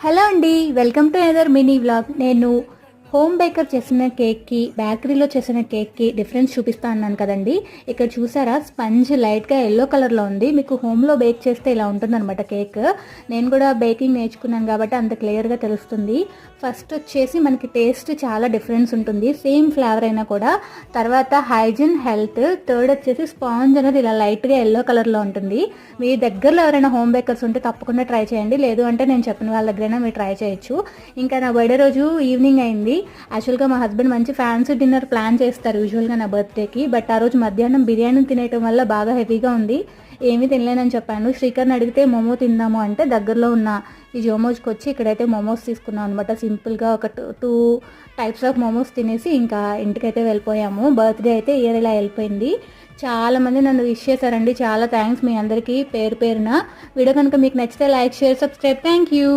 Hello అండి, welcome to another mini vlog. నేను home baker చేసిన కేక్కి బేకరీలో చేసిన కేక్కి డిఫరెన్స్ చూపిస్తా అన్నాను కదండి. ఇక్కడ చూసారా, స్పంజ్ లైట్గా ఎల్లో కలర్లో ఉంది. మీకు హోమ్లో బేక్ చేస్తే ఇలా ఉంటుందన్నమాట కేక్. నేను కూడా బేకింగ్ నేర్చుకున్నాను కాబట్టి అంత క్లియర్గా తెలుస్తుంది. ఫస్ట్ వచ్చేసి మనకి టేస్ట్ చాలా డిఫరెన్స్ ఉంటుంది, సేమ్ ఫ్లేవర్ అయినా కూడా. తర్వాత హైజీన్, హెల్త్. థర్డ్ వచ్చేసి స్పాంజ్ అనేది ఇలా లైట్గా ఎల్లో కలర్లో ఉంటుంది. మీ దగ్గరలో ఎవరైనా హోమ్ బేకర్స్ ఉంటే తప్పకుండా ట్రై చేయండి, లేదు అంటే నేను చెప్పిన వాళ్ళ దగ్గరైనా మీరు ట్రై చేయొచ్చు. ఇంకా నా బర్త్డే రోజు ఈవినింగ్ అయింది. యాక్చువల్గా మా హస్బెండ్ మంచి ఫ్యాన్సీ డిన్నర్ ప్లాన్ చేస్తారు యూజువల్గా నా బర్త్డేకి. బట్ ఆ రోజు మధ్యాహ్నం బిర్యానీ తినేయటం వల్ల బాగా హెవీగా ఉంది, ఏమీ తినలేనని చెప్పాను. శ్రీకర్ని అడిగితే మోమో తిందాము అంటే దగ్గరలో ఉన్న ఈ జోమోజ్కి వచ్చి ఇక్కడైతే మోమోస్ తీసుకున్నాం అనమాట. సింపుల్గా ఒక టూ టైప్స్ ఆఫ్ మోమోస్ తినేసి ఇంకా ఇంటికైతే వెళ్ళిపోయాము. బర్త్డే అయితే ఇయర్ ఇలా వెళ్ళిపోయింది. చాలామంది నన్ను విష్ చేశారండి, చాలా థ్యాంక్స్ మీ అందరికీ పేరు పేరున. వీడియో కనుక మీకు నచ్చితే like, share, subscribe. Thank you.